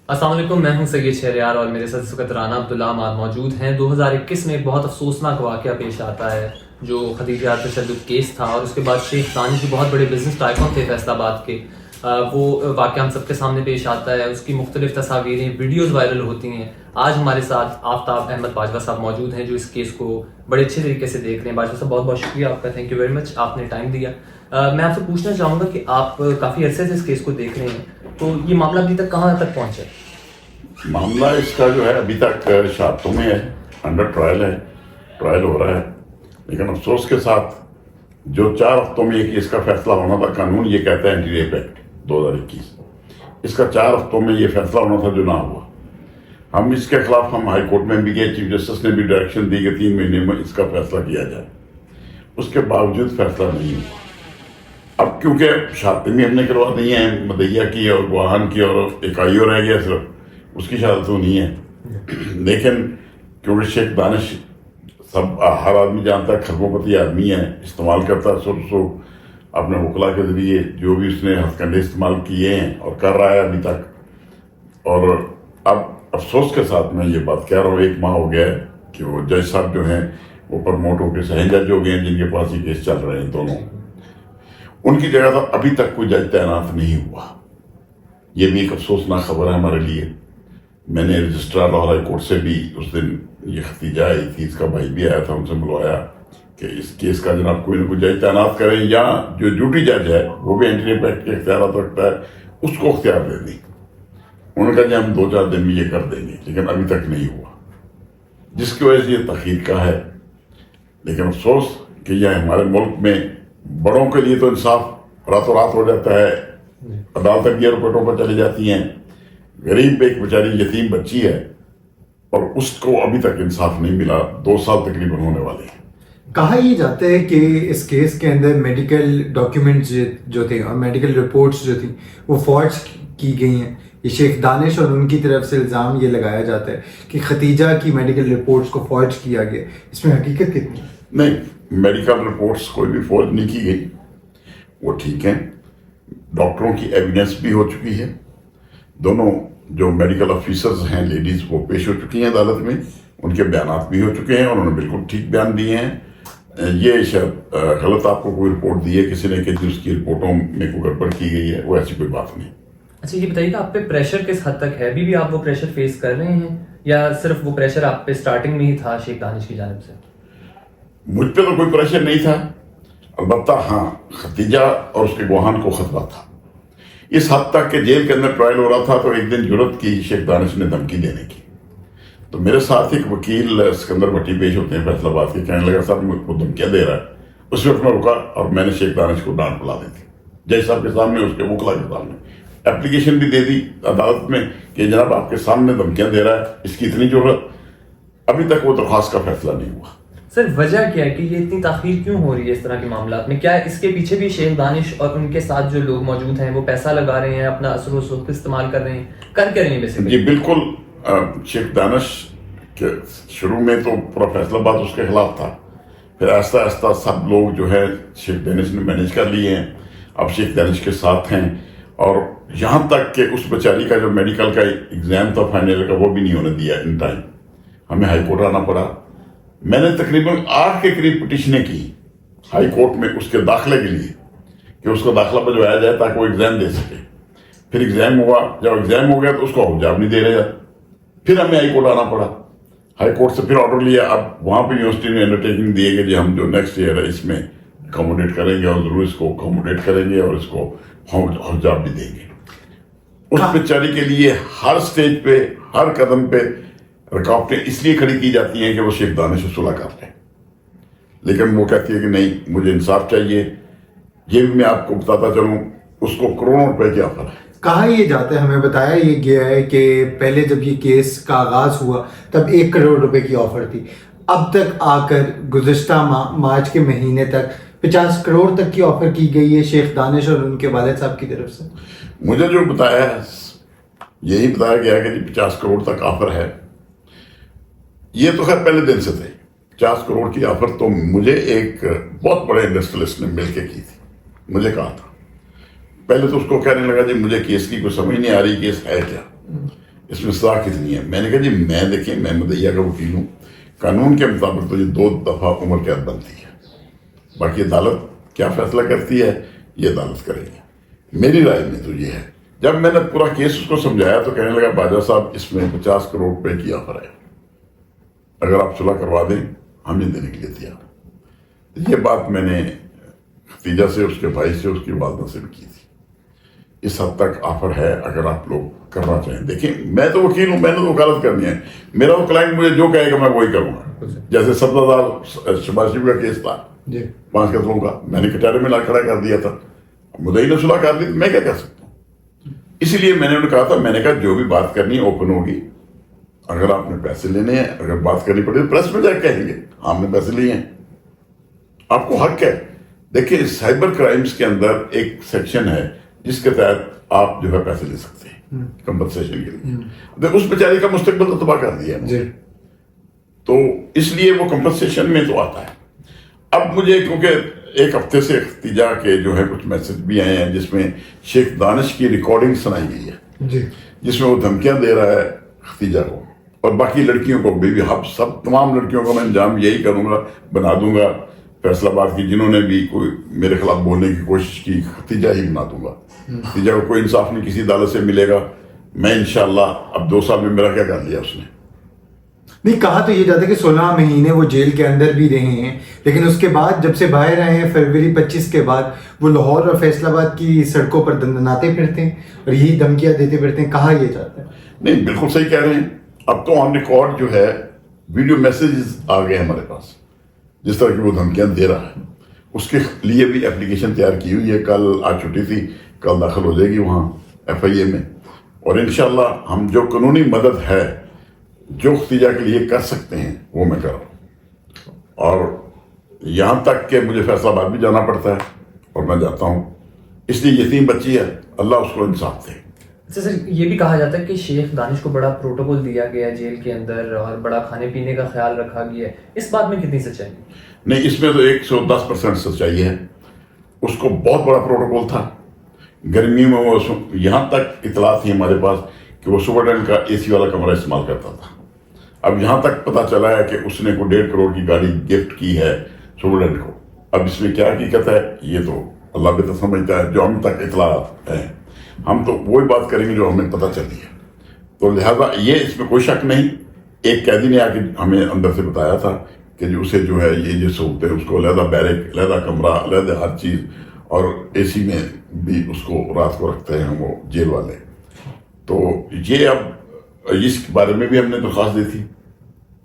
السلام علیکم، میں ہوں سید شہریار اور میرے ساتھ اس وقت رانا عبداللہ عماد موجود ہیں۔ 2021 میں ایک بہت افسوسناک واقعہ پیش آتا ہے جو خدیجہ تشدد کیس تھا، اور اس کے بعد شیخ دانش جو بہت بڑے بزنس ٹائکون تھے فیصل آباد کے، وہ واقعہ ہم سب کے سامنے پیش آتا ہے۔ اس کی مختلف تصاویریں، ویڈیوز وائرل ہوتی ہیں۔ آج ہمارے ساتھ آفتاب احمد باجوہ صاحب موجود ہیں جو اس کیس کو بڑے اچھے طریقے سے دیکھ رہے ہیں۔ باجوہ صاحب بہت بہت شکریہ آپ کا، تھینک یو ویری مچ، آپ نے ٹائم دیا۔ میں آپ سے پوچھنا چاہوں گا کہ آپ کافی عرصے سے اس کیس کو دیکھ رہے ہیں، تو یہ معاملہ ابھی تک کہاں تک پہنچا ہے؟ معاملہ اس کا جو ہے ابھی تک شہادتوں میں ہے، انڈر ٹرائل ہو رہا ہے، لیکن افسوس کے ساتھ جو 4 ہفتوں میں یہ کیس کا فیصلہ ہونا تھا، قانون یہ کہتا ہے اینٹی ریپ ایکٹ 2021، اس کا 4 ہفتوں میں یہ فیصلہ ہونا تھا جو نہ ہوا۔ ہم اس کے خلاف ہائی کورٹ میں بھی گئے، چیف جسٹس نے بھی ڈائریکشن دی کہ 3 مہینے میں اس کا فیصلہ کیا جائے، اس کے باوجود فیصلہ نہیں ہوا۔ اب کیونکہ شہادتیں بھی ہم نے کروا دی ہیں، مدعیہ کی اور گواہان کی، اور ایک آئیو رہ گیا صرف، اس کی شہادت تو نہیں ہے، لیکن کیونکہ شیخ دانش ہر آدمی جانتا ہے کھربوں پتی آدمی ہے، استعمال کرتا ہے سو اپنے وکلا کے ذریعے جو بھی اس نے ہتھ کنڈے استعمال کیے ہیں اور کر رہا ہے ابھی تک۔ اور اب افسوس کے ساتھ میں یہ بات کہہ رہا ہوں، 1 ماہ ہو گیا ہے کہ وہ جج صاحب جو ہیں وہ پرموٹ ہو کے سہی جج ہو گئے ہیں، جن کے پاس یہ کیس چل رہے ہیں دونوں، ان کی جگہ تو ابھی تک کوئی جج تعینات نہیں ہوا۔ یہ بھی ایک افسوسناک خبر ہے ہمارے لیے۔ میں نے رجسٹرار لاہور ہائی کورٹ سے بھی اس دن، یہ خدیجہ آئی تھی، اس کا بھائی بھی آیا تھا، ان سے ملوایا کہ اس کیس کا جناب کوئی نہ کوئی جج تعینات کریں، یا جو ڈیوٹی جج ہے وہ بھی اینٹی ریپ ایکٹ کے اختیارات رکھتا ہے، اس کو اختیار دے دیں۔ انہوں نے کہا کہ ہم 2-4 دن میں یہ کر دیں گے، لیکن ابھی تک نہیں ہوا، جس کی وجہ سے یہ تاخیر کا ہے۔ لیکن افسوس کہ یہ ہمارے ملک میں بڑوں کے لیے تو انصاف راتوں رات ہو جاتا ہے، عدالتیں گیئر پیٹوں پر چلی جاتی ہیں، غریب ایک بیچاری یتیم بچی ہے اور اس کو ابھی تک انصاف نہیں ملا، 2 سال تقریباً ہونے والے ہیں۔ کہا یہ جاتا ہے کہ اس کیس کے اندر میڈیکل ڈاکیومنٹس جو تھے اور میڈیکل رپورٹس جو تھیں وہ فارج کی گئی ہیں۔ یہ شیخ دانش اور ان کی طرف سے الزام یہ لگایا جاتا ہے کہ خدیجہ کی میڈیکل رپورٹس کو فارج کیا گیا، اس میں حقیقت کتنی ہے؟ نہیں، میڈیکل رپورٹس کوئی بھی فارج نہیں کی گئی، وہ ٹھیک ہیں، ڈاکٹروں کی ایویڈنس بھی ہو چکی ہے، دونوں جو میڈیکل آفیسرز ہیں لیڈیز وہ پیش ہو چکی ہیں عدالت میں، ان کے بیانات بھی ہو چکے ہیں، انہوں نے بالکل ٹھیک بیان دیے ہیں۔ یہ شاید غلط آپ کو کوئی رپورٹ دی ہے کسی نے کہ اس کی رپورٹوں میں کوئی گڑبڑ کی گئی ہے، وہ ایسی کوئی بات نہیں۔ اچھا یہ بتائیے کہ آپ پہ پریشر کس حد تک ہے؟ ابھی بھی آپ وہ پریشر فیس کر رہے ہیں یا صرف وہ پریشر آپ پہ سٹارٹنگ میں ہی تھا شیخ دانش کی جانب سے؟ مجھ پہ تو کوئی پریشر نہیں تھا، البتہ ہاں خدیجہ اور اس کے گواہان کو خطرہ تھا، اس حد تک کہ جیل کے اندر ٹرائل ہو رہا تھا تو ایک دن جرت کی شیخ دانش نے دھمکی دینے کی، تو میرے ساتھ ایک وکیل سکندر بھٹی پیش ہوتے ہیں فیصل آباد کے، کہنے لگا صاحب مجھ کو دھمکیاں دے رہا ہے۔ اس وقت میں رکا اور میں نے شیخ دانش کو ڈانٹ پلا دی تھی جج صاحب کے سامنے، اس کے وکلا کے سامنے، اپلیکیشن بھی دے دی عدالت میں کہ جناب آپ کے سامنے دھمکیاں دے رہا ہے، اس کی اتنی ضرورت؟ ابھی تک وہ درخواست کا فیصلہ نہیں ہوا۔ سر وجہ کیا ہے کہ یہ اتنی تاخیر کیوں ہو رہی ہے اس طرح کے معاملات میں؟ کیا اس کے پیچھے بھی شیخ دانش اور ان کے ساتھ جو لوگ موجود ہیں وہ پیسہ لگا رہے ہیں، اپنا اثر و رسوخ استعمال کر رہے ہیں، کر کے رہے ہیں بیسیکلی؟ جی بالکل، شیخ دانش کے شروع میں تو پورا فیصلہ بات اس کے خلاف تھا، پھر آہستہ آہستہ سب لوگ جو ہے شیخ دانش نے مینیج کر لیے ہیں، اب شیخ دانش کے ساتھ ہیں، اور یہاں تک کہ اس بیچاری کا جو میڈیکل کا ایگزام تھا فائنل کا وہ بھی نہیں ہونے دیا ان ٹائم، ہمیں ہائی کورٹ آنا پڑا۔ میں نے تقریباً 8 کے قریب پٹیشنیں کی ہائی کورٹ میں اس کے داخلے کے لیے کہ اس کو داخلہ بجوایا جائے تاکہ وہ ایگزام دے سکے۔ پھر ایگزام ہوا، جب ایگزام ہو گیا تو اس کو حجاب نہیں دے رہے، پھر ہمیں ہائی کورٹ آنا پڑا، ہائی کورٹ سے پھر آرڈر لیا۔ اب وہاں پہ یونیورسٹی نے انڈرٹیکنگ دی ہے کہ جی ہم جو نیکسٹ ایئر ہے اس میں اکوموڈیٹ کریں گے، اور ضرور اس کو اکوموڈیٹ کریں گے اور اس کو حجاب بھی دیں گے۔ اس بیچاری کے لیے ہر سٹیج پہ، ہر قدم پہ رکاوٹیں اس لیے کھڑی کی جاتی ہیں کہ وہ شیخ دانش سے صلح کر لیں، لیکن وہ کہتی ہے کہ نہیں مجھے انصاف چاہیے۔ یہ بھی میں آپ کو بتاتا چلوں، اس کو کروڑوں روپے کی آفر ہے۔ کہا یہ جاتا ہے، ہمیں بتایا یہ گیا ہے کہ پہلے جب یہ کیس کا آغاز ہوا تب 1 کروڑ روپے کی آفر تھی، اب تک آ کر گزشتہ مارچ کے مہینے تک 50 کروڑ تک کی آفر کی گئی ہے شیخ دانش اور ان کے والد صاحب کی طرف سے۔ مجھے جو بتایا ہے یہی بتایا گیا کہ جی 50 کروڑ تک آفر ہے، یہ تو خیر پہلے دن سے تھے۔ 50 کروڑ کی آفر تو مجھے ایک بہت بڑے انڈسٹریلسٹ نے مل کے کی تھی، مجھے کہا تھا۔ پہلے تو اس کو کہنے لگا جی مجھے کیس کی کوئی سمجھ نہیں آ رہی، کیس ہے کیا؟ اس میں سزا کتنی ہے؟ میں نے کہا جی میں دیکھیں میں مدعیہ کا وکیل ہوں، قانون کے مطابق تو یہ 2 دفعہ عمر قید بنتی ہے، باقی عدالت کیا فیصلہ کرتی ہے یہ عدالت کرے گی۔ میری رائے میں تو یہ ہے، جب میں نے پورا کیس اس کو سمجھایا تو کہنے لگا باجوہ صاحب اس میں 50 کروڑ روپے کی آفر ہے، اگر آپ صلح کروا دیں ہم یہ دینے کے لیے تیار۔ یہ بات میں نے ختیجہ سے، اس کے بھائی سے، اس کی والدہ سے بھی کی تھی۔ اس حد تک آفر ہے، اگر آپ لوگ کرنا چاہیں۔ دیکھیں میں تو وکیل ہوں، میں نے تو وکالت کرنی ہے، میرا وہ کلائنٹ مجھے جو کہے گا میں وہی کروں گا۔ جیسے 17,000 شہباز شریف کا کیس تھا 5 قتلوں کا، میں نے کٹہرے میں لا کھڑا کر دیا تھا، مدعی نے صلح کر دی تو میں کیا کر سکتا ہوں؟ اسی لیے میں نے انہیں کہا تھا، میں نے کہا جو بھی بات کرنی ہے اوپن ہوگی، اگر آپ نے پیسے لینے ہیں، اگر بات کرنی پڑے تو پریس میں جا کے کہیں گے ہم نے پیسے لیے ہیں، آپ کو حق ہے۔ دیکھیں سائبر کرائمز کے اندر ایک سیکشن ہے جس کے تحت آپ جو ہے پیسے لے سکتے ہیں کمپنسیشن کے لیے۔ اس بیچاری کا مستقبل تو تباہ کر دیا ہے، تو اس لیے وہ کمپنسیشن میں تو آتا ہے۔ اب مجھے کیونکہ ایک ہفتے سے ختیجہ کے جو ہے کچھ میسج بھی آئے ہیں جس میں شیخ دانش کی ریکارڈنگ سنائی گئی ہے، جس میں وہ دھمکیاں دے رہا ہے ختیجہ کو اور باقی لڑکیوں کو بھی، سب تمام لڑکیوں کو میں انجام یہی کروں گا، بنا دوں گا فیصلہ آباد کی جنہوں نے بھی کوئی میرے خلاف بولنے کی کوشش کی، ختیجہ ہی بنا دوں گا۔ ختیجہ کو کوئی انصاف نہیں کسی عدالت سے ملے گا، میں انشاءاللہ اب 2 سال میں میرا کیا کر لیا اس نے۔ نہیں، کہا تو یہ جاتا ہے کہ 16 مہینے وہ جیل کے اندر بھی رہے ہیں، لیکن اس کے بعد جب سے باہر آئے ہیں فروری 25 کے بعد وہ لاہور اور فیصل آباد کی سڑکوں پر دندناتے پھرتے ہیں اور یہی دھمکیاں دیتے پھرتے ہیں، کہا یہ جاتا ہے۔ نہیں بالکل صحیح کہہ رہے ہیں۔ اب تو آن ریکارڈ جو ہے ویڈیو میسیجز آ گئے ہمارے پاس، جس طرح کی وہ دھمکیاں دے رہا ہے، اس کے لیے بھی اپلیکیشن تیار کی ہوئی ہے، کل آج چھٹی تھی، کل داخل ہو جائے گی وہاں FIA میں، اور انشاءاللہ ہم جو قانونی مدد ہے جو ختیجہ کے لیے کر سکتے ہیں وہ میں کر رہا ہوں، اور یہاں تک کہ مجھے فیصل آباد بھی جانا پڑتا ہے اور میں جاتا ہوں، اس لیے یتیم بچی ہے، اللہ اس کو انصاف دے۔ اچھا سر، یہ بھی کہا جاتا ہے کہ شیخ دانش کو بڑا پروٹوکول دیا گیا جیل کے اندر اور بڑا کھانے پینے کا خیال رکھا گیا ہے، اس بات میں کتنی سچائی؟ نہیں، اس میں تو 110% سچائی ہے۔ اس کو بہت بڑا پروٹوکول تھا، گرمیوں میں وہ یہاں تک اطلاع تھی ہمارے پاس کہ وہ سپرڈنٹ کا AC والا کمرہ استعمال کرتا تھا۔ اب یہاں تک پتہ چلا ہے کہ اس نے کوئی 1.5 کروڑ کی گاڑی گفٹ کی ہے سپرڈنٹ کو۔ اب اس میں کیا حقیقت ہے یہ تو اللہ بہتر سمجھتا ہے، جو ہم تک اطلاعات ہیں ہم تو وہی بات کریں گے جو ہمیں پتہ چلی ہے، تو لہذا یہ اس میں کوئی شک نہیں۔ ایک قیدی نے آ کے ہمیں اندر سے بتایا تھا کہ جو اسے جو ہے یہ سہولتیں، اس کو علیحدہ بیرک، علیحدہ کمرہ، علیحدہ ہر چیز، اور AC میں بھی اس کو رات کو رکھتے ہیں وہ جیل والے۔ تو یہ اب اس کے بارے میں بھی ہم نے درخواست دی تھی،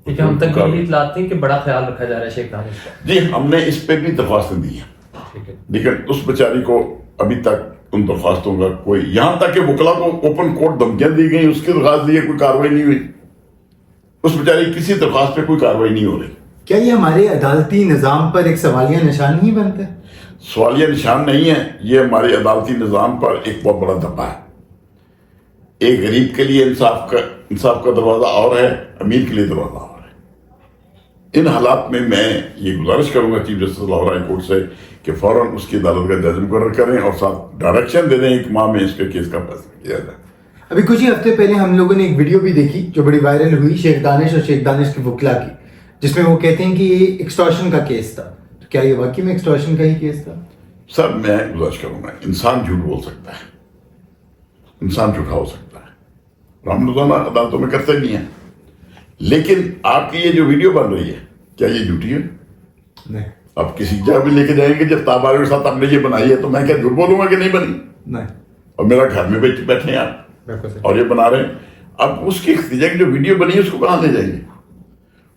کیونکہ ہم تک یہ اطلاعات تھی کہ بڑا خیال رکھا جا رہا ہے شیخ دانش کا۔ جی ہم نے اس پہ بھی درخواستیں دی ہیں، لیکن اس بیچاری کو ابھی تک ان درخواستوں کا کوئی، یہاں تک کہ وکلا کو اوپن کورٹ دھمکیاں دی گئی، اس کی درخواست دی ہے، کوئی کاروائی نہیں ہوئی، اس بیچاری کسی درخواست پہ کوئی کاروائی نہیں ہو رہی۔ کیا یہ ہمارے عدالتی نظام پر ایک سوالیہ نشان ہی بنتا ہے؟ سوالیہ نشان نہیں ہے، یہ ہمارے عدالتی نظام پر ایک بہت بڑا دھبا ہے۔ ایک غریب کے لیے انصاف کا دروازہ اور ہے، امیر کے لیے دروازہ اور ہے۔ ان حالات میں میں یہ گزارش کروں گا chief justice Lahore high court سے کہ فوراً اس کی عدالت کا جج مقرر کریں اور ساتھ ڈائریکشن دے دیں ایک ماہ میں اس کے کیس کا فیصلہ کیا جائے۔ ابھی کچھ ہی ہفتے پہلے ہم لوگوں نے ایک ویڈیو بھی دیکھی جو بڑی وائرل ہوئی شیخ دانش اور شیخ دانش کے وکلا کی، جس میں وہ کہتے ہیں کہ یہ ایکسٹورشن کا کیس تھا۔ تو کیا یہ واقعی میں ایکسٹورشن کا ہی کیس تھا؟ سر میں گزارش کروں گا، انسان جھوٹ بول سکتا ہے، انسان جھوٹا ہو سکتا ہے، ہم روزانہ عدالتوں میں کرتے نہیں ہیں، لیکن آپ کی یہ جو ویڈیو بن رہی ہے کیا یہ جھوٹی ہے؟ نہیں۔ آپ کسی جگہ بھی لے کے جائیں گے جب تابارے کے ساتھ آپ نے یہ بنائی ہے تو میں کیا جھوٹ بولوں گا کہ نہیں بنی؟ نہیں۔ اور میرا گھر میں بیٹھے ہیں آپ اور یہ بنا رہے ہیں، اب اس کی ختیجہ کی جو ویڈیو بنی ہے اس کو کہاں لے جائیں گے؟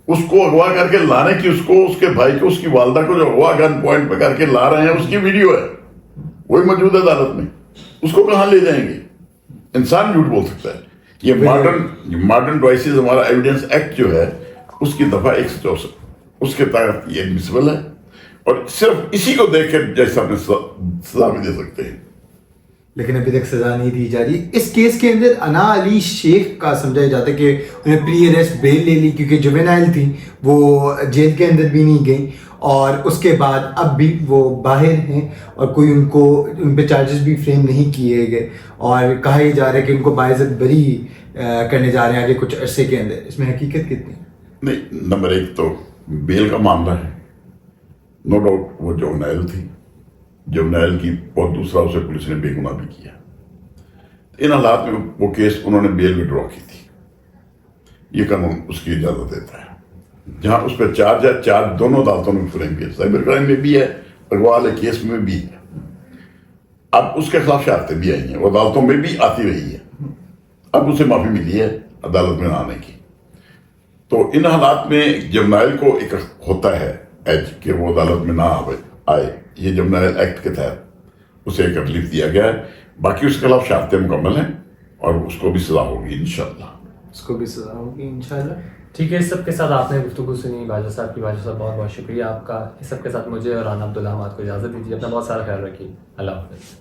اس کو اغوا کر کے لانے کی، اس کو، اس کے بھائی کو، اس کی والدہ کو جو اغوا گن پوائنٹ پہ کر کے لا رہے ہیں اس کی ویڈیو ہے، وہی موجود ہے عدالت میں، اس کو کہاں لے جائیں گے؟ انسان جھوٹ بول سکتا ہے۔ یہ ماڈرن ڈوائسز ہمارا ایویڈنس ایکٹ جو ہے اس کی دفعہ 164 اس کے تحت یہ ایڈمیسیبل ہے، اور صرف اسی کو دیکھ کے جج صاحب نے سزا بھی دے سکتے ہیں، لیکن ابھی تک سزا نہیں دی جا رہی۔ اس کیس کے اندر انا علی شیخ کا سمجھا جاتا ہے کہ انہیں پری اریسٹ بیل لے لی کیونکہ جوینائل تھی، وہ جیل کے اندر بھی نہیں گئی، اور اس کے بعد اب بھی وہ باہر ہیں اور کوئی ان پہ چارجز بھی فریم نہیں کیے گئے، اور کہا یہ جا رہا ہے کہ ان کو باعزت بری کرنے جا رہے ہیں آگے کچھ عرصے کے اندر، اس میں حقیقت کتنی ہے؟ نہیں، نمبر ایک تو بیل کا معاملہ ہے، نو ڈاؤٹ وہ جرنیل تھی، جرنیل کی، اور دوسرا اسے پولیس نے بے گناہ بھی کیا. ان حالات میں وہ کیس انہوں نے بیل وڈرا کی تھی، یہ قانون اس کی اجازت دیتا ہے. جہاں اس پہ چارج ہے، چارج دونوں عدالتوں میں فریم کیا، سائبر کرائم میں بھی ہے، اغوا والے کیس میں بھی ہے. اب اس کے خلاف شہادتیں بھی آئی ہیں، وہ عدالتوں میں بھی آتی رہی ہے. اب اسے معافی ملی ہے عدالت میں نہ آنے کی. تو ان حالات میں جرنیل کو ایک ہوتا ہے ایج کہ وہ عدالت میں نہ آئے، یہ جرنیل ایکٹ کے تحت اسے ایک ریلیف دیا گیا ہے. باقی اس کے خلاف شہادتیں مکمل ہیں اور اس کو بھی سزا ہوگی انشاءاللہ. اس کو بھی سزا ہوگی انشاءاللہ. ٹھیک ہے، اس سب کے ساتھ آپ نے گفتگو سنی باجوہ صاحب کی. باجوہ صاحب بہت بہت شکریہ آپ کا. اس سب کے ساتھ مجھے اور رانا عبداللہ حماد کو اجازت دیجیے. اپنا بہت سارا خیال رکھیے. اللہ حافظ.